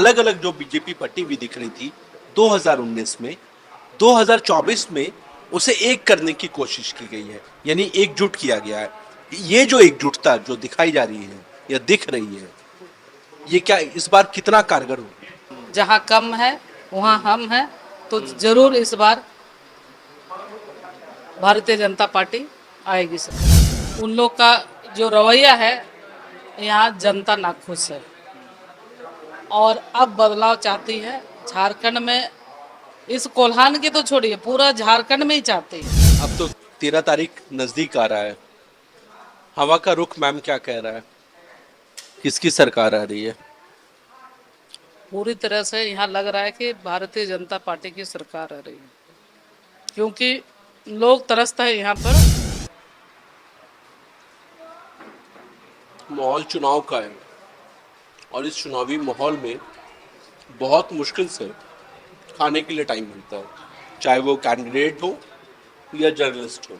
अलग अलग जो बीजेपी पट्टी हुई दिख रही थी 2019 में, 2024 में उसे एक करने की कोशिश की गई है, यानी एकजुट किया गया है। ये जो एकजुटता जो दिखाई जा रही है या दिख रही है, ये क्या इस बार कितना कारगर होगी? जहाँ कम है वहाँ हम हैं, तो जरूर इस बार भारतीय जनता पार्टी आएगी सर। उन लोग का जो रवैया है, यहाँ जनता नाखुश है और अब बदलाव चाहती है झारखंड में। इस कोल्हान की तो छोड़िए, पूरा झारखंड में ही चाहती है। अब तो 13 तारीख नजदीक आ रहा है, हवा का रुख मैम क्या कह रहा है, किसकी सरकार आ रही है? पूरी तरह से यहाँ लग रहा है कि भारतीय जनता पार्टी की सरकार आ रही है, क्योंकि लोग तरसते हैं यहाँ पर। माहौल चुनाव का है और इस चुनावी माहौल में बहुत मुश्किल से खाने के लिए टाइम मिलता है, चाहे वो कैंडिडेट हो या जर्नलिस्ट हो।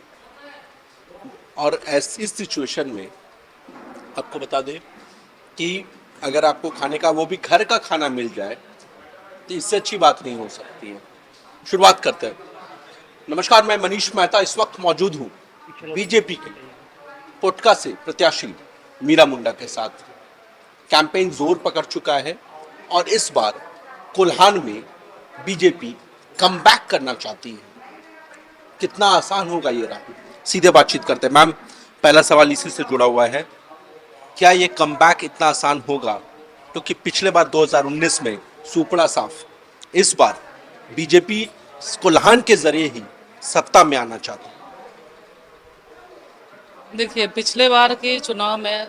और ऐसी सिचुएशन में आपको बता दें कि अगर आपको खाने का वो भी घर का खाना मिल जाए तो इससे अच्छी बात नहीं हो सकती है। शुरुआत करते हैं। नमस्कार, मैं मनीष मेहता इस वक्त मौजूद हूँ बीजेपी के पोटका से प्रत्याशी मीरा मुंडा के साथ। कैंपेन जोर पकड़ चुका है और इस बार कोल्हान में बीजेपी कमबैक करना चाहती है। कितना आसान होगा ये राह? सीधे बातचीत करते हैं। मैम, पहला सवाल इसी से जुड़ा हुआ है, क्या ये कमबैक इतना आसान होगा? क्योंकि पिछले बार 2019 में सुपड़ा साफ, इस बार बीजेपी कोल्हान के जरिए ही सत्ता में आना चाहती है। देखिए, पिछले बार के चुनाव में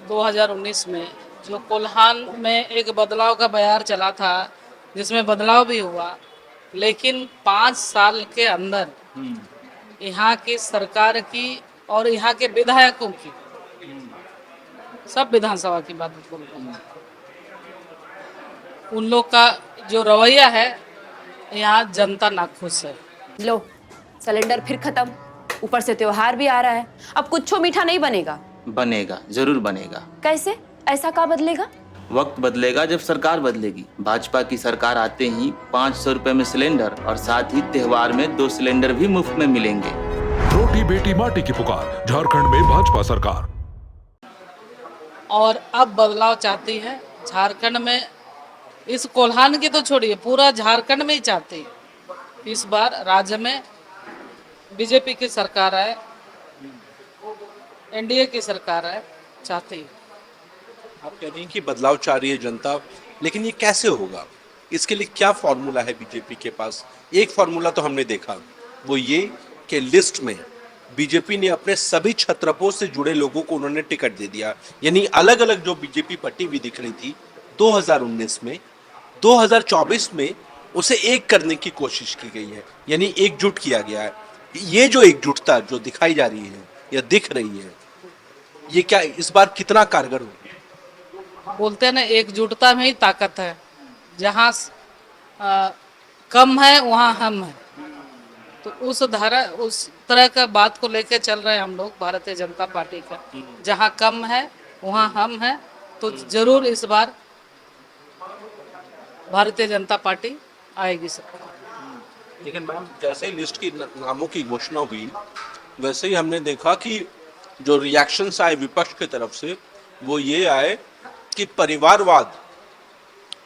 2019 में जो कोल्हान में एक बदलाव का बयार चला था, जिसमें बदलाव भी हुआ, लेकिन 5 साल के अंदर यहाँ की सरकार की और यहाँ के विधायकों की, सब विधानसभा की बात बोल रहा हूँ, उन लोग का जो रवैया है, यहाँ जनता नाखुश है। लो, सिलेंडर फिर खत्म, ऊपर से त्योहार भी आ रहा है। अब कुछ मीठा नहीं बनेगा। बनेगा, जरूर बनेगा। कैसे? ऐसा क्या बदलेगा? वक्त बदलेगा जब सरकार बदलेगी। भाजपा की सरकार आते ही 500 रुपए में सिलेंडर और साथ ही त्योहार में 2 सिलेंडर भी मुफ्त में मिलेंगे। रोटी बेटी माटी की पुकार, झारखंड में भाजपा सरकार। और अब बदलाव चाहती है झारखंड में। इस कोल्हान की तो छोड़िए, पूरा झारखंड में ही चाहती है इस बार राज्य में बीजेपी की सरकार आए, एनडीए की सरकार आए, चाहती है। आप कह रही हैं कि बदलाव चाह रही है जनता, लेकिन ये कैसे होगा? इसके लिए क्या फॉर्मूला है बीजेपी के पास? एक फॉर्मूला तो हमने देखा, वो ये कि लिस्ट में बीजेपी ने अपने सभी छत्रपों से जुड़े लोगों को उन्होंने टिकट दे दिया, यानी अलग अलग जो बीजेपी पट्टी हुई दिख रही थी 2019 में, 2024 में उसे एक करने की कोशिश की गई है, यानी एकजुट किया गया है। ये जो एकजुटता जो दिखाई जा रही है या दिख रही है, ये क्या इस बार कितना कारगर होगी? बोलते हैं ना, एकजुटता में ही ताकत है। जहाँ कम है वहाँ हम हैं, तो उस तरह का बात को लेकर चल रहे हैं हम लोग भारतीय जनता पार्टी का। जहाँ कम है वहाँ हम हैं, तो जरूर इस बार भारतीय जनता पार्टी आएगी सरकार। लेकिन मैम, जैसे ही लिस्ट की नामों की घोषणा हुई, वैसे ही हमने देखा कि जो रिएक्शंस आए विपक्ष की तरफ से, वो ये आए कि परिवारवाद,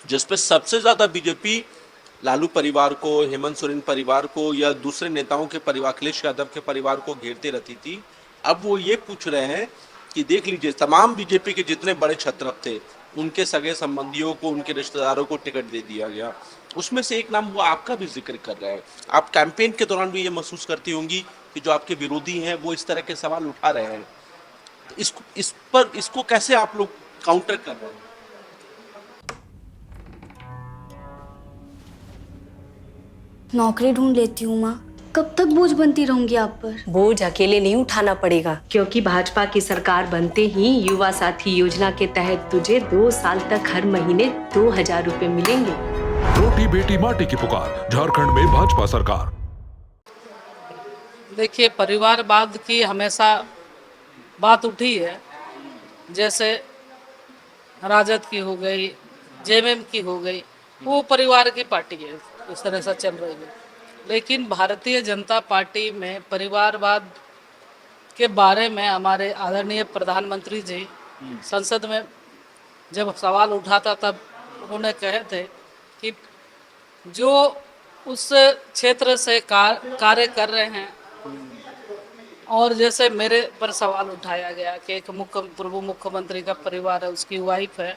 जिस पे सबसे ज्यादा बीजेपी लालू परिवार को, हेमंत सोरेन परिवार को या दूसरे नेताओं के परिवार, अखिलेश यादव के परिवार को घेरते रहती थी, अब वो ये पूछ रहे हैं कि देख लीजिए, तमाम बीजेपी के जितने बड़े छत्रप थे, उनके सगे संबंधियों को, उनके रिश्तेदारों को टिकट दे दिया गया। उसमें से एक नाम वो आपका भी जिक्र कर रहा है। आप कैंपेन के दौरान भी ये महसूस करती होंगी कि जो आपके विरोधी हैं वो इस तरह के सवाल उठा रहे हैं, तो इसको कैसे आप लोग काउंटर कर रहे हैं? नौकरी ढूंढ लेती हूँ माँ, कब तक बोझ बनती रहूंगी आप पर? बोझ अकेले नहीं उठाना पड़ेगा, क्योंकि भाजपा की सरकार बनते ही युवा साथी योजना के तहत तुझे 2 साल तक हर महीने 2000 रुपए मिलेंगे। रोटी बेटी माटी की पुकार, झारखंड में भाजपा सरकार। देखिए, परिवारवाद की हमेशा बात उठी है। जैसे राजद की हो गई, जेएमएम की हो गई, वो परिवार की पार्टी है, इस तरह से चल रही है। लेकिन भारतीय जनता पार्टी में परिवारवाद के बारे में हमारे आदरणीय प्रधानमंत्री जी संसद में जब सवाल उठा था तब उन्होंने कहे थे कि जो उस क्षेत्र से कार्य कर रहे हैं, और जैसे मेरे पर सवाल उठाया गया कि एक पूर्व मुख्यमंत्री का परिवार है, उसकी वाइफ है,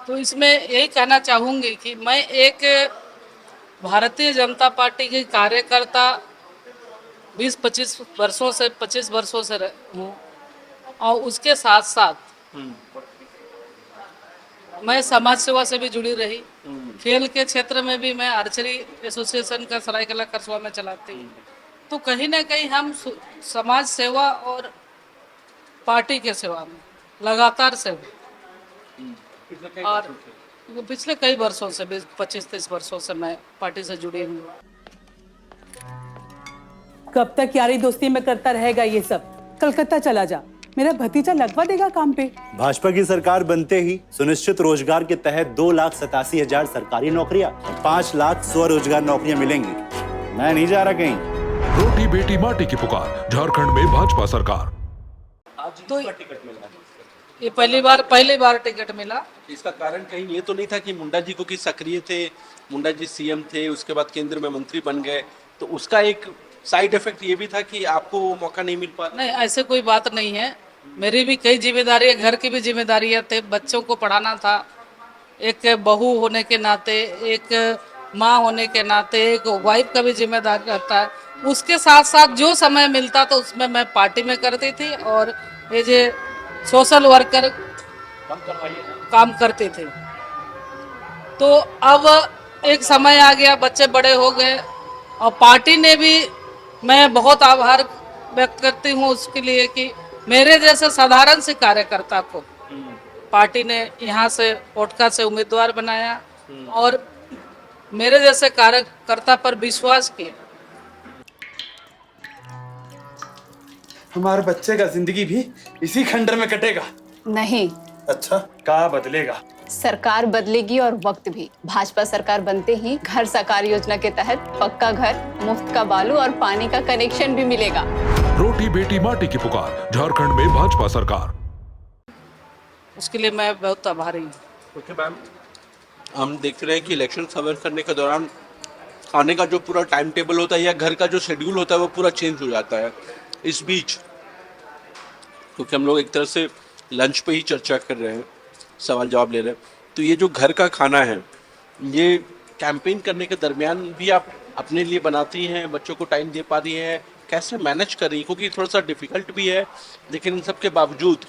तो इसमें यही कहना चाहूँगी कि मैं एक भारतीय जनता पार्टी की कार्यकर्ता 20-25 वर्षों से हूँ, और उसके साथ साथ मैं समाज सेवा से भी जुड़ी रही। खेल के क्षेत्र में भी मैं आर्चरी एसोसिएशन का सरायकला करसवा में चलाती हूँ। तो कहीं ना कहीं हम समाज सेवा और पार्टी के सेवा में लगातार से और पिछले कई वर्षों से 25-30 वर्षों से मैं पार्टी से जुड़ी हूँ। कब तक यारी दोस्ती में करता रहेगा ये सब? कलकत्ता चला जा, मेरा भतीजा लगवा देगा काम पे। भाजपा की सरकार बनते ही सुनिश्चित रोजगार के तहत 2,87,000 सरकारी नौकरियां, 5 लाख स्वरोजगार नौकरियां मिलेंगी। मैं नहीं जा रहा कहीं। रोटी बेटी माटी की पुकार, झारखंड में भाजपा सरकार। आज तो इसका टिकट मिला है। ये पहली बार टिकट मिला। इसका कारण कहीं ये तो नहीं था कि मुंडा जी को कि सक्रिय थे, मुंडा जी सीएम थे, उसके बाद केंद्र में मंत्री बन गए, तो उसका एक साइड इफेक्ट ये भी था कि आपको वो मौका नहीं मिल पाता? नहीं, ऐसे कोई बात नहीं है। मेरी भी कई जिम्मेदारी है, घर की भी जिम्मेदारियां थे, बच्चों को पढ़ाना था, एक बहू होने के नाते, एक माँ होने के नाते, एक वाइफ का भी जिम्मेदारी रहता है। उसके साथ साथ जो समय मिलता तो उसमें मैं पार्टी में करती थी और ये जो सोशल वर्कर काम करते थे। तो अब एक समय आ गया, बच्चे बड़े हो गए और पार्टी ने भी, मैं बहुत आभार व्यक्त करती हूँ उसके लिए कि मेरे जैसे साधारण से कार्यकर्ता को पार्टी ने यहाँ से कोटका से उम्मीदवार बनाया और मेरे जैसे कार्यकर्ता पर विश्वास किया। हमारे बच्चे का जिंदगी भी इसी खंडर में कटेगा। नहीं। अच्छा, क्या बदलेगा? सरकार बदलेगी और वक्त भी। भाजपा सरकार बनते ही घर साकार योजना के तहत पक्का घर, मुफ्त का बालू और पानी का कनेक्शन भी मिलेगा। रोटी बेटी माटी की पुकार, झारखंड में भाजपा सरकार। उसके लिए मैं बहुत आभारी हूँ। ओके मैम, हम देख रहे हैं कि इलेक्शन कवर करने के दौरान खाने का जो पूरा टाइम टेबल होता है या घर का जो शेड्यूल होता है वो पूरा चेंज हो जाता है इस बीच, क्योंकि हम लोग एक तरह से लंच पे ही चर्चा कर रहे हैं, सवाल जवाब ले रहे हैं। तो ये जो घर का खाना है, ये कैंपेन करने के दरमियान भी आप अपने लिए बनाती हैं, बच्चों को टाइम दे पा रही हैं, कैसे मैनेज कर रही हैं? क्योंकि थोड़ा सा डिफिकल्ट भी है, लेकिन इन सब के बावजूद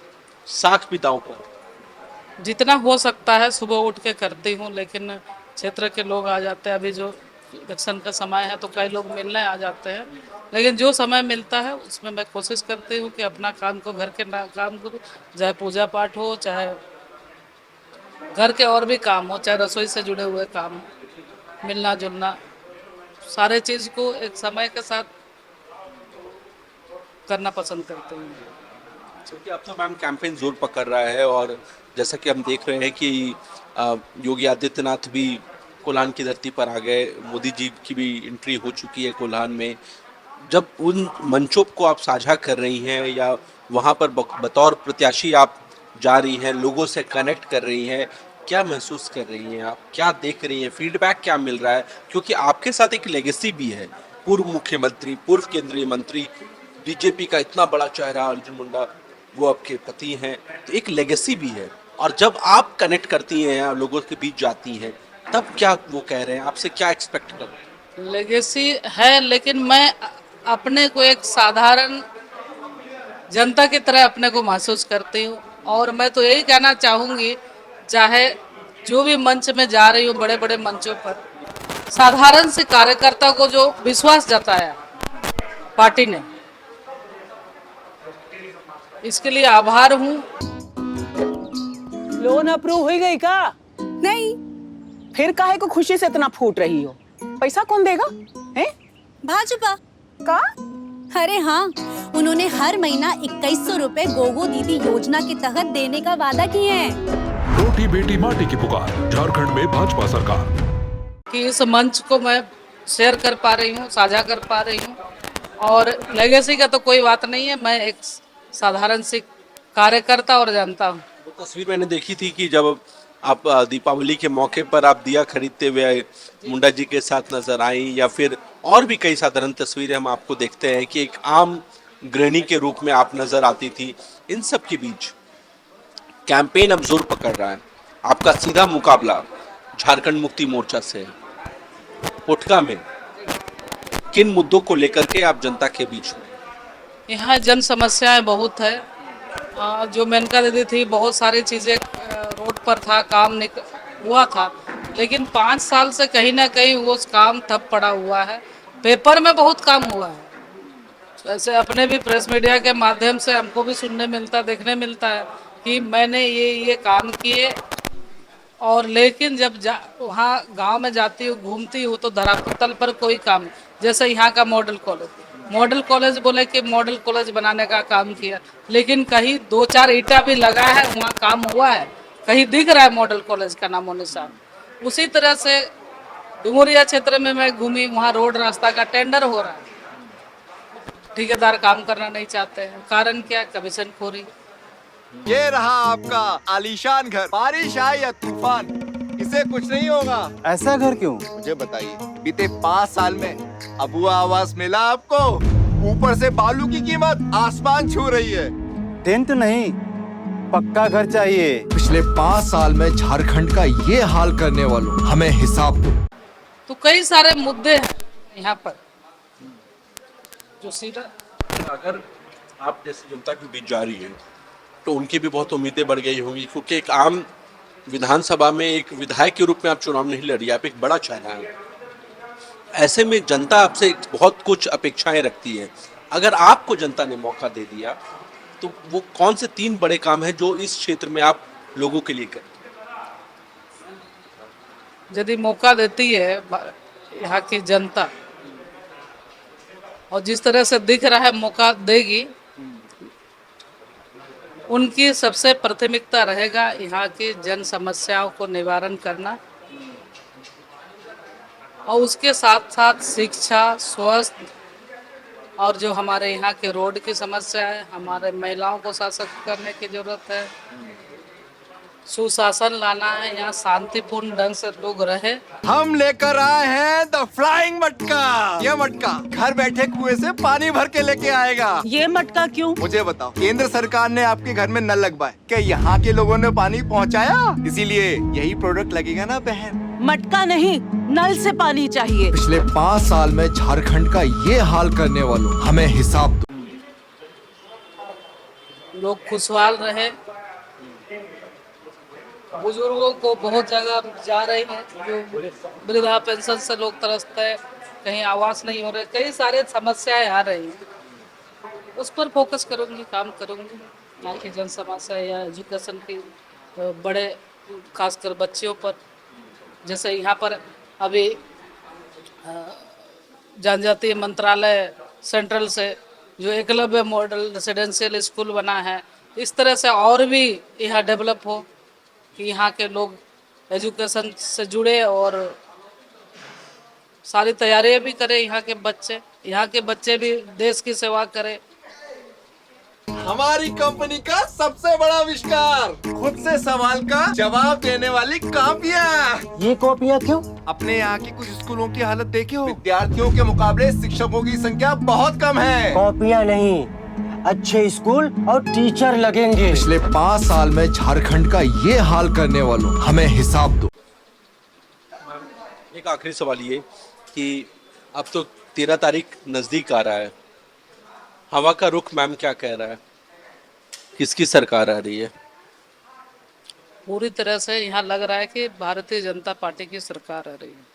साख भी दांव पर। जितना हो सकता है सुबह उठ के करती हूँ, लेकिन क्षेत्र के लोग आ जाते हैं। अभी जो इलेक्शन का समय है तो कई लोग मिलने आ जाते हैं, लेकिन जो समय मिलता है उसमें मैं कोशिश करती हूँ कि अपना काम को, घर के काम करूँ, चाहे पूजा पाठ हो, चाहे घर के और भी काम हो, चाहे रसोई से जुड़े हुए काम हो, मिलना जुलना, सारे चीज़ को एक समय के साथ करना पसंद करते हैं। क्योंकि अब तो मैम कैंपेन जोर पकड़ रहा है और जैसा कि हम देख रहे हैं कि योगी आदित्यनाथ भी कोल्हान की धरती पर आ गए, मोदी जी की भी एंट्री हो चुकी है कोल्हान में। जब उन मंचों को आप साझा कर रही हैं या वहाँ पर बतौर प्रत्याशी आप जा रही हैं, लोगों से कनेक्ट कर रही हैं, क्या महसूस कर रही हैं आप? क्या देख रही हैं? फीडबैक क्या मिल रहा है? क्योंकि आपके साथ एक लेगेसी भी है, पूर्व मुख्यमंत्री, पूर्व केंद्रीय मंत्री, बीजेपी का इतना बड़ा चेहरा अर्जुन मुंडा, वो आपके पति हैं, तो एक लेगेसी भी है। और जब आप कनेक्ट करती हैं, लोगों के बीच जाती हैं, तब क्या वो कह रहे हैं, आपसे क्या एक्सपेक्ट कर रहे हैं? लेगेसी है, लेकिन मैं अपने को एक साधारण जनता की तरह अपने को महसूस करती हूँ। और मैं तो यही कहना चाहूँगी, चाहे जो भी मंच में जा रही हूँ, बड़े बड़े मंचों पर, साधारण से कार्यकर्ता को जो विश्वास जताया पार्टी ने, इसके लिए आभार हूँ। लोन अप्रूव हो गई का? नहीं। फिर काहे को खुशी से इतना फूट रही हो? पैसा कौन देगा? हैं? भाजपा का? अरे हाँ, उन्होंने हर महीना 2100 रुपए गोगो दीदी योजना के तहत देने का वादा किए हैं। रोटी बेटी माटी की पुकार, झारखंड में भाजपा सरकार। कि इस मंच को मैं शेयर कर पा रही हूँ, साझा कर पा रही हूँ। और लेगेसी का तो कोई बात नहीं है, मैं एक साधारण सी कार्यकर्ता और जनता हूँ। वो तस्वीर मैंने देखी थी कि जब आप दीपावली के मौके पर आप दिया खरीदते हुए मुंडा जी के साथ नजर आई, या फिर और भी कई साधारण तस्वीरें हम आपको देखते हैं कि एक आम गृहिणी के रूप में आप नजर आती थी। इन सब के बीच कैंपेन अब जोर पकड़ रहा है। आपका सीधा मुकाबला झारखंड मुक्ति मोर्चा से है। पोटका में किन मुद्दों को लेकर के आप जनता के बीच में? यहाँ जन समस्याएं बहुत है। जो मेनका दीदी थी, बहुत सारी चीज़ें रोड पर था, काम हुआ था, लेकिन 5 साल से कहीं ना कहीं वो काम ठप पड़ा हुआ है। पेपर में बहुत काम हुआ है, वैसे अपने भी प्रेस मीडिया के माध्यम से हमको भी सुनने मिलता, देखने मिलता है कि मैंने ये काम किए। और लेकिन जब वहाँ गांव में जाती हूँ, घूमती हूँ, तो धरातल पर कोई काम, जैसे यहाँ का मॉडल कॉलेज बोले कि मॉडल कॉलेज बनाने का काम किया, लेकिन कहीं 2-4 ईंटा भी लगा है, वहाँ काम हुआ है, कहीं दिख रहा है मॉडल कॉलेज का नामो निशान। उसी तरह से डुमरिया क्षेत्र में मैं घूमी, वहाँ रोड रास्ता का टेंडर हो रहा है, ठेकेदार काम करना नहीं चाहते हैं। कारण क्या? कमीशन खोरी। ये रहा आपका आलीशान घर, बारिश आए या तूफान इसे कुछ नहीं होगा। ऐसा घर क्यों? मुझे बताइए, बीते 5 साल में अबुआ आवास मिला आपको? ऊपर से बालू की कीमत आसमान छू रही है। टेंट नहीं, पक्का घर चाहिए। पिछले 5 साल में झारखंड का ये हाल करने वालों, हमें हिसाब दो। तो कई सारे मुद्दे हैं यहाँ पर जो सीधा। अगर आप जैसे जनता के बीच जा रही है तो उनकी भी बहुत उम्मीदें बढ़ गई होंगी, क्योंकि एक आम विधानसभा में एक विधायक के रूप में आप चुनाव नहीं लड़ रही, आप एक बड़ा चेहरा है। ऐसे में जनता आपसे बहुत कुछ अपेक्षाएं रखती है। अगर आपको जनता ने मौका दे दिया तो वो कौन से 3 बड़े काम हैं जो इस क्षेत्र में आप लोगों के लिए करें? यदि मौका देती है यहाँ की जनता, और जिस तरह से दिख रहा है मौका देगी, उनकी सबसे प्राथमिकता रहेगा यहाँ की जन समस्याओं को निवारण करना, और उसके साथ साथ शिक्षा, स्वास्थ्य, और जो हमारे यहाँ के रोड की समस्या है, हमारे महिलाओं को सशक्त करने की जरूरत है, सुशासन लाना है, यहाँ शांतिपूर्ण ढंग से लोग रहे। हम लेकर आए हैं द फ्लाइंग मटका। ये मटका घर बैठे कुएं से पानी भर के लेके आएगा। ये मटका क्यों? मुझे बताओ, केंद्र सरकार ने आपके घर में नल लगवाए, क्या यहाँ के लोगों ने पानी पहुँचाया? इसीलिए यही प्रोडक्ट लगेगा ना बहन। मटका नहीं, नल से पानी चाहिए। पिछले 5 साल में झारखंड का ये हाल करने वालों, हमें हिसाब दो। लोग खुशहाल रहे। बुजुर्गों को बहुत जगह जा रही है, जो वृद्धा पेंशन से लोग तरसते हैं, कहीं आवास नहीं हो रहे, कई सारे समस्याएं आ रही हैं। उस पर फोकस करूंगी, काम करूंगी। यहाँ की जन समस्या या एजुकेशन की बड़े, खासकर बच्चियों पर, जैसे यहाँ पर अभी जनजातीय मंत्रालय सेंट्रल से जो एकलव्य मॉडल रेसिडेंशियल स्कूल बना है, इस तरह से और भी यहाँ डेवलप हो कि यहाँ के लोग एजुकेशन से जुड़े और सारी तैयारियां भी करें। यहाँ के बच्चे भी देश की सेवा करें। हमारी कंपनी का सबसे बड़ा आविष्कार, खुद से सवाल का जवाब देने वाली कॉपियाँ। ये कॉपियाँ क्यों? अपने यहाँ की कुछ स्कूलों की हालत देखी हो? विद्यार्थियों के मुकाबले शिक्षकों की संख्या बहुत कम है। कॉपियाँ नहीं, अच्छे स्कूल और टीचर लगेंगे। पिछले 5 साल में झारखंड का ये हाल करने वालों, हमें हिसाब दो। एक आखिरी सवाल ये कि अब तो 13 तारीख नजदीक आ रहा है, हवा का रुख मैम क्या कह रहा है? किसकी सरकार आ रही है? पूरी तरह से यहाँ लग रहा है कि भारतीय जनता पार्टी की सरकार आ रही है,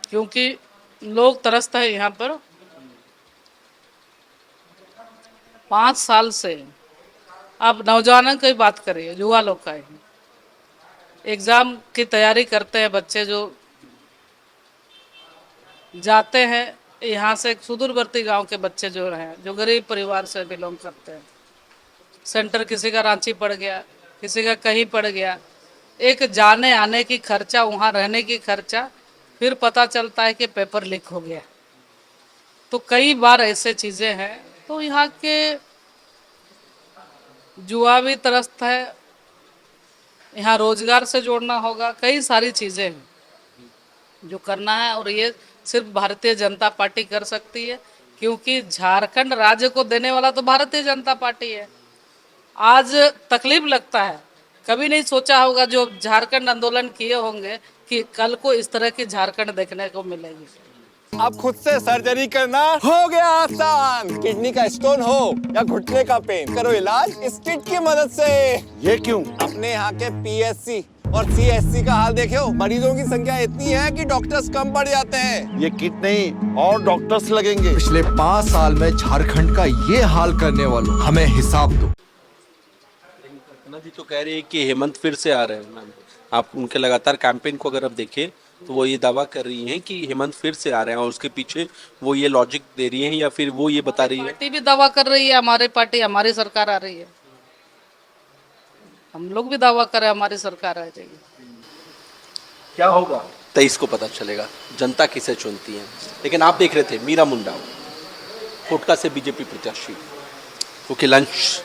क्योंकि लोग तरसते हैं यहाँ पर। 5 साल से अब नौजवानों की बात करें, युवा लोग का है, एग्जाम की तैयारी करते हैं बच्चे, जो जाते हैं यहाँ से सुदूरवर्ती गांव के बच्चे जो हैं, जो गरीब परिवार से बिलोंग करते हैं। सेंटर किसी का रांची पड़ गया, किसी का कहीं पड़ गया, एक जाने आने की खर्चा, वहाँ रहने की खर्चा, फिर पता चलता है कि पेपर लीक हो गया। तो कई बार ऐसे चीज़ें हैं। तो यहाँ के जुआ भी त्रस्त है, यहाँ रोजगार से जोड़ना होगा, कई सारी चीज़ें हैं जो करना है। और ये सिर्फ भारतीय जनता पार्टी कर सकती है, क्योंकि झारखंड राज्य को देने वाला तो भारतीय जनता पार्टी है। आज तकलीफ लगता है, कभी नहीं सोचा होगा जो झारखंड आंदोलन किए होंगे कि कल को इस तरह की झारखंड देखने को मिलेगी। अब खुद से सर्जरी करना हो गया आसान। किडनी का स्टोन हो या घुटने का पेन, करो इलाज इस किट की मदद से। ये क्यों? अपने यहाँ के पीएससी और सीएससी का हाल देखो, मरीजों की संख्या इतनी है कि डॉक्टर्स कम पड़ जाते हैं। ये किट नहीं और डॉक्टर्स लगेंगे। पिछले 5 साल में झारखंड का ये हाल करने वालों, हमें हिसाब दो। कल्पना जी तो कह रही है कि हेमंत फिर से आ रहे हैं मैम। आप उनके लगातार कैंपेन को अगर आप देखें तो वो ये दावा कर रही हैं कि हेमंत फिर से आ रहे हैं, और उसके पीछे वो ये लॉजिक दे रही हैं या फिर वो ये बता रही है। पार्टी भी दावा कर रही है हमारी पार्टी, हमारी सरकार आ रही है। हम लोग भी दावा कर रहे हैं हमारी सरकार आ जाएगी। क्या होगा 23 को पता चलेगा, जनता किसे चुनती है। लेकिन आप देख रहे थे मीरा मुंडा कोटका से बीजेपी प्रत्याशी, क्योंकि लंच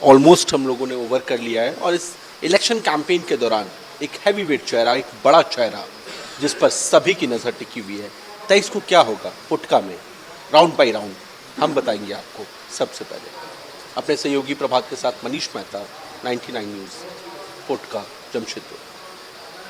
ऑलमोस्ट हम लोगों ने ओवर कर लिया है। और इस इलेक्शन कैंपेन के दौरान एक हैवी वेट चेहरा, एक बड़ा चेहरा जिस पर सभी की नज़र टिकी हुई है, 23 को क्या होगा पुटका में, राउंड बाई राउंड हम बताएंगे आपको। सबसे पहले अपने सहयोगी प्रभात के साथ मनीष मेहता, 99 न्यूज़, पुटका, जमशेदपुर।